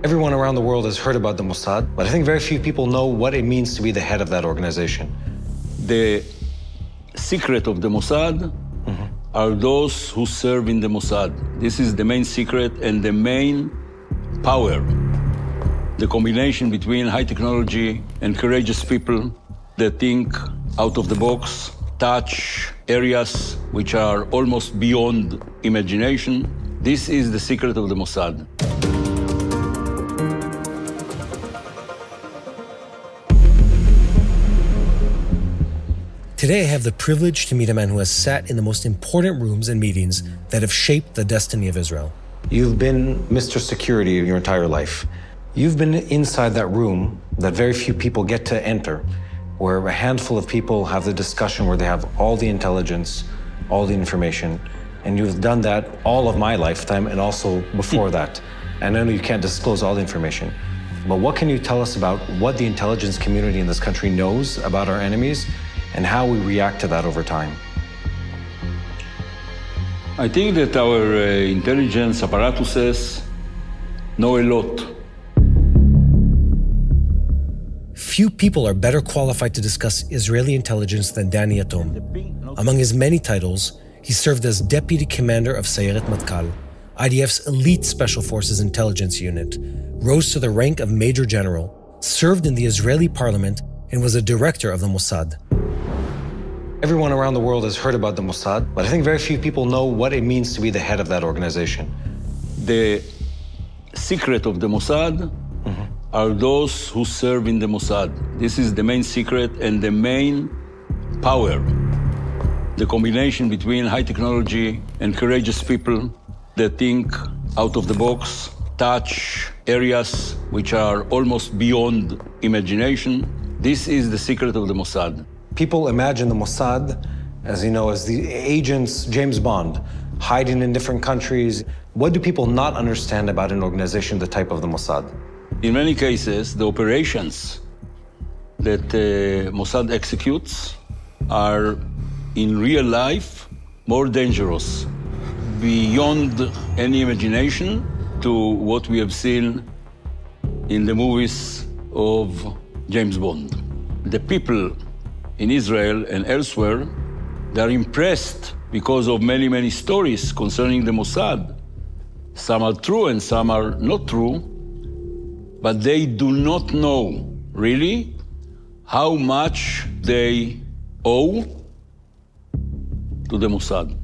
Everyone around the world has heard about the Mossad, but I think very few people know what it means to be the head of that organization. The secret of the Mossad are those who serve in the Mossad. This is the main secret and the main power. The combination between high technology and courageous people that think out of the box, touch areas which are almost beyond imagination. This is the secret of the Mossad. Today, I have the privilege to meet a man who has sat in the most important rooms and meetings that have shaped the destiny of Israel. You've been Mr. Security your entire life. You've been inside that room that very few people get to enter, where a handful of people have the discussion, where they have all the intelligence, all the information. And you've done that all of my lifetime and also before that. And I know you can't disclose all the information. But what can you tell us about what the intelligence community in this country knows about our enemies and how we react to that over time? I think that our intelligence apparatuses know a lot. Few people are better qualified to discuss Israeli intelligence than Danny Yatom. Among his many titles, he served as Deputy Commander of Sayeret Matkal, IDF's elite Special Forces intelligence unit, rose to the rank of Major General, served in the Israeli parliament, and was a director of the Mossad. Everyone around the world has heard about the Mossad, but I think very few people know what it means to be the head of that organization. The secret of the Mossad are those who serve in the Mossad. This is the main secret and the main power. The combination between high technology and courageous people that think out of the box, touch areas which are almost beyond imagination. This is the secret of the Mossad. People imagine the Mossad, as you know, as the agents, James Bond, hiding in different countries. What do people not understand about an organization the type of the Mossad? In many cases, the operations that Mossad executes are, in real life, more dangerous, beyond any imagination to what we have seen in the movies of James Bond. The people in Israel and elsewhere, they are impressed because of many, many stories concerning the Mossad. Some are true and some are not true, but they do not know, really, how much they owe to the Mossad.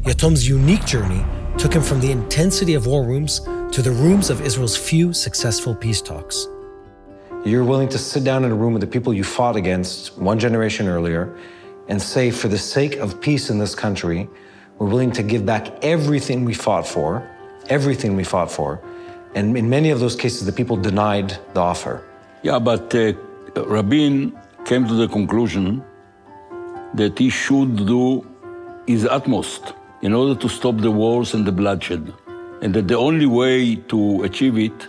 Yatom's unique journey took him from the intensity of war rooms to the rooms of Israel's few successful peace talks. You're willing to sit down in a room with the people you fought against one generation earlier and say, for the sake of peace in this country, we're willing to give back everything we fought for, and in many of those cases, the people denied the offer. Yeah, but Rabin came to the conclusion that he should do his utmost in order to stop the wars and the bloodshed, and that the only way to achieve it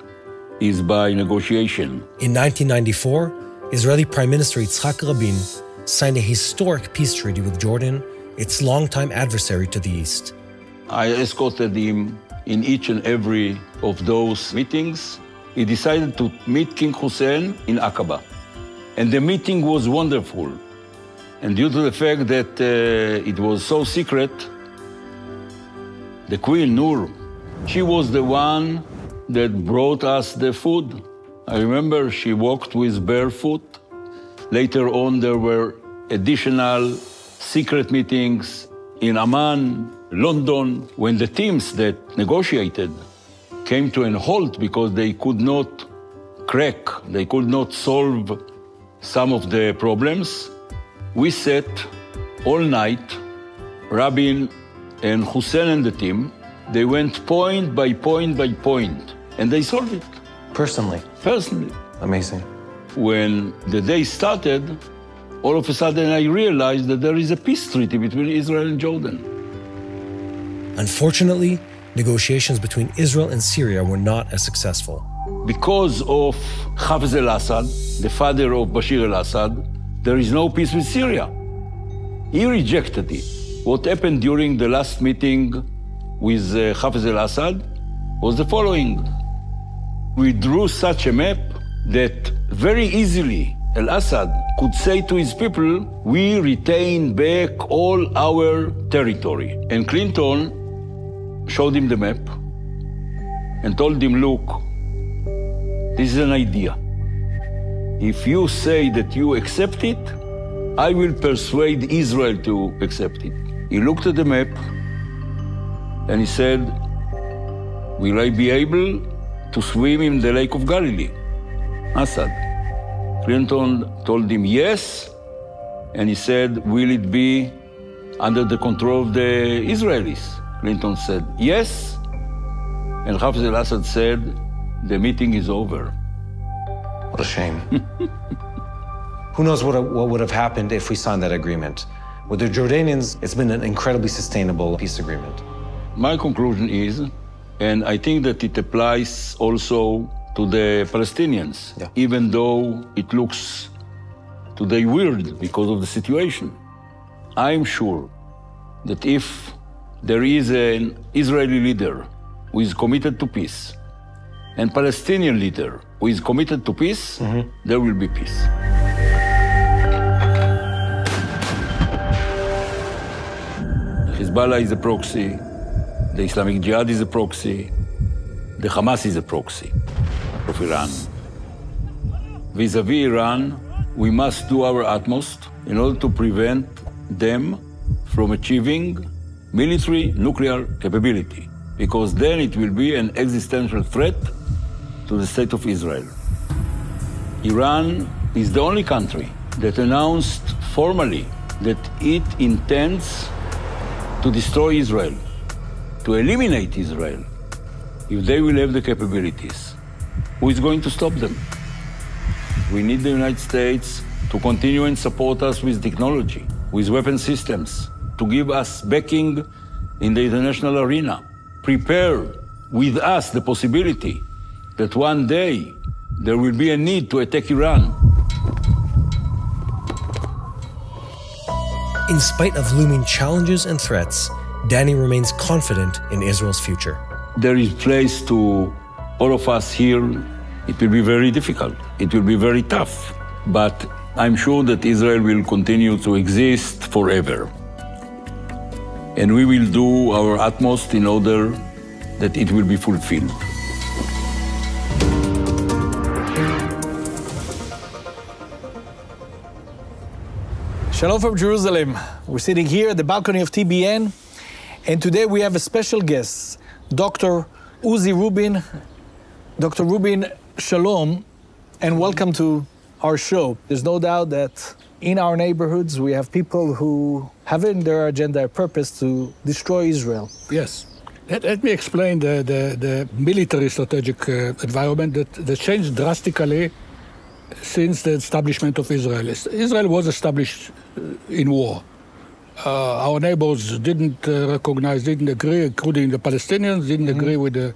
is by negotiation. In 1994, Israeli Prime Minister Yitzhak Rabin signed a historic peace treaty with Jordan, its longtime adversary to the east. I escorted him in each and every of those meetings. He decided to meet King Hussein in Aqaba. And the meeting was wonderful. And due to the fact that it was so secret, the Queen, Noor, she was the one that brought us the food. I remember she walked with barefoot. Later on, there were additional secret meetings in Amman, London, when the teams that negotiated came to a halt because they could not crack, they could not solve some of the problems. We sat all night, Rabin and Hussein and the team. They went point by point by point, and they solved it. Personally? Personally. Amazing. When the day started, all of a sudden I realized that there is a peace treaty between Israel and Jordan. Unfortunately, negotiations between Israel and Syria were not as successful. Because of Hafez al-Assad, the father of Bashar al-Assad, there is no peace with Syria. He rejected it. What happened during the last meeting with Hafez al-Assad, was the following. We drew such a map that very easily Al-Assad could say to his people, we retain back all our territory. And Clinton showed him the map and told him, look, this is an idea. If you say that you accept it, I will persuade Israel to accept it. He looked at the map and he said, will I be able to swim in the Lake of Galilee? Assad. Clinton told him yes, and he said, will it be under the control of the Israelis? Clinton said yes, and Hafez al-Assad said, the meeting is over. What a shame. Who knows what would have happened if we signed that agreement? With the Jordanians, it's been an incredibly sustainable peace agreement. My conclusion is, and I think that it applies also to the Palestinians, even though it looks today weird because of the situation. I'm sure that if there is an Israeli leader who is committed to peace and Palestinian leader who is committed to peace, there will be peace. Hezbollah is a proxy, the Islamic Jihad is a proxy, the Hamas is a proxy of Iran. Vis-a-vis Iran, we must do our utmost in order to prevent them from achieving military nuclear capability, because then it will be an existential threat to the state of Israel. Iran is the only country that announced formally that it intends to destroy Israel, to eliminate Israel, if they will have the capabilities. Who is going to stop them? We need the United States to continue and support us with technology, with weapon systems, to give us backing in the international arena. Prepare with us the possibility that one day there will be a need to attack Iran. In spite of looming challenges and threats, Danny remains confident in Israel's future. There is place to all of us here. It will be very difficult. It will be very tough. But I'm sure that Israel will continue to exist forever. And we will do our utmost in order that it will be fulfilled. Shalom from Jerusalem. We're sitting here at the balcony of TBN, and today we have a special guest, Dr. Uzi Rubin. Dr. Rubin, shalom, and welcome to our show. There's no doubt that in our neighborhoods we have people who have in their agenda a purpose to destroy Israel. Yes. Let me explain the military strategic environment that changed drastically since the establishment of Israel. Israel was established in war. Our neighbors didn't recognize, didn't agree, including the Palestinians, didn't agree with the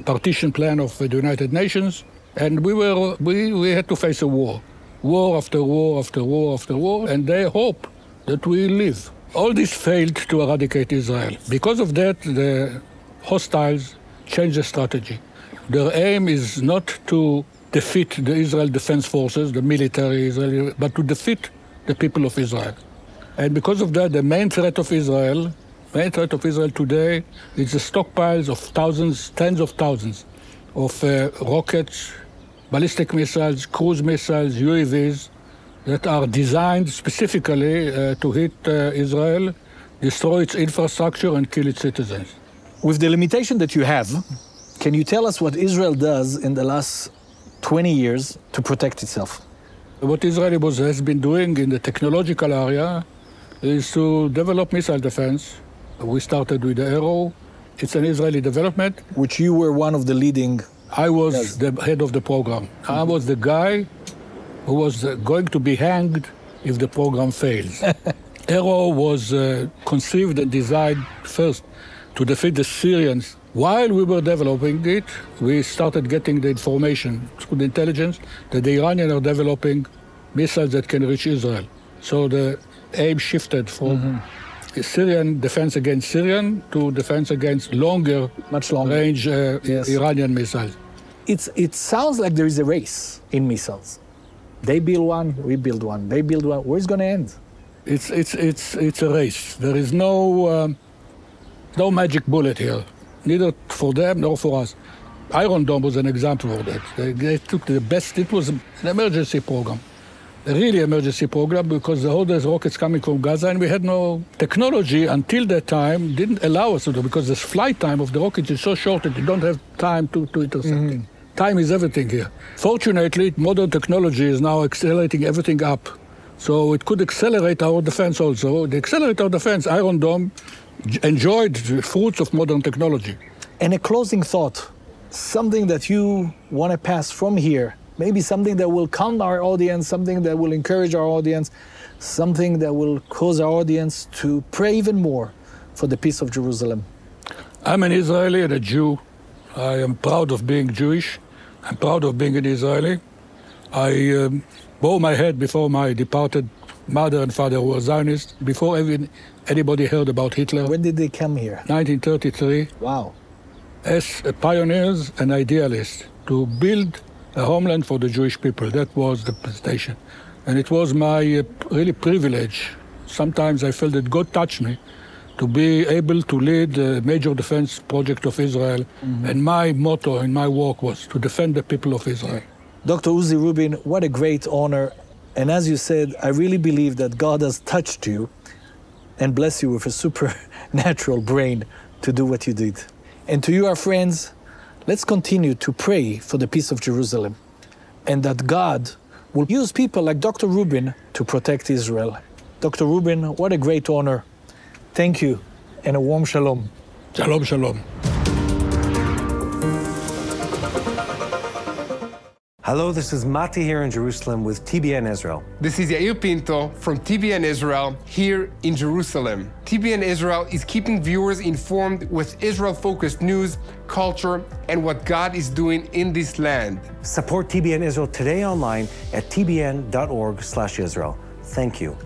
partition plan of the United Nations. And we had to face a war. War after war after war after war, and they hope that we live. All this failed to eradicate Israel. Because of that, the hostiles changed the strategy. Their aim is not to defeat the Israel Defense Forces, the military Israeli, but to defeat the people of Israel. And because of that, the main threat of Israel today is the stockpiles of thousands, tens of thousands of rockets, ballistic missiles, cruise missiles, UAVs that are designed specifically to hit Israel, destroy its infrastructure, and kill its citizens. With the limitation that you have, can you tell us what Israel does in the last 20 years to protect itself? What Israel has been doing in the technological area is to develop missile defense. We started with the Arrow. It's an Israeli development. Which you were one of the leading... I was the head of the program. I was the guy who was going to be hanged if the program fails. Arrow was conceived and designed first to defeat the Syrians. While we were developing it, we started getting the information through the intelligence that the Iranians are developing missiles that can reach Israel. So the aim shifted from... Syrian defense against Syrian to defense against much longer range yes. Iranian missiles. It sounds like there is a race in missiles. They build one, we build one. They build one. Where's it going to end? It's a race. There is no magic bullet here, neither for them nor for us. Iron Dome was an example of that. They took the best. It was an emergency program, a really emergency program, because all those rockets coming from Gaza, and we had no technology until that time, didn't allow us to do, because the flight time of the rockets is so short that you don't have time to intercept it. Time is everything here. Fortunately, modern technology is now accelerating everything up. So it could accelerate our defense also. The accelerate our defense, Iron Dome enjoyed the fruits of modern technology. And a closing thought, something that you want to pass from here, maybe something that will calm our audience, something that will encourage our audience, something that will cause our audience to pray even more for the peace of Jerusalem. I'm an Israeli and a Jew. I am proud of being Jewish. I'm proud of being an Israeli. I bow my head before my departed mother and father, who were Zionists, before anybody heard about Hitler. When did they come here? 1933. Wow. As pioneers and idealists to build a homeland for the Jewish people. That was the station. And it was my really privilege. Sometimes I felt that God touched me to be able to lead the major defense project of Israel. And my motto in my work was to defend the people of Israel. Dr. Uzi Rubin, what a great honor. And as you said, I really believe that God has touched you and blessed you with a supernatural brain to do what you did. And to you, our friends, let's continue to pray for the peace of Jerusalem, and that God will use people like Dr. Rubin to protect Israel. Dr. Rubin, what a great honor. Thank you, and a warm shalom. Shalom, shalom. Hello, this is Mati here in Jerusalem with TBN Israel. This is Yair Pinto from TBN Israel here in Jerusalem. TBN Israel is keeping viewers informed with Israel-focused news, culture, and what God is doing in this land. Support TBN Israel today online at tbn.org/Israel. Thank you.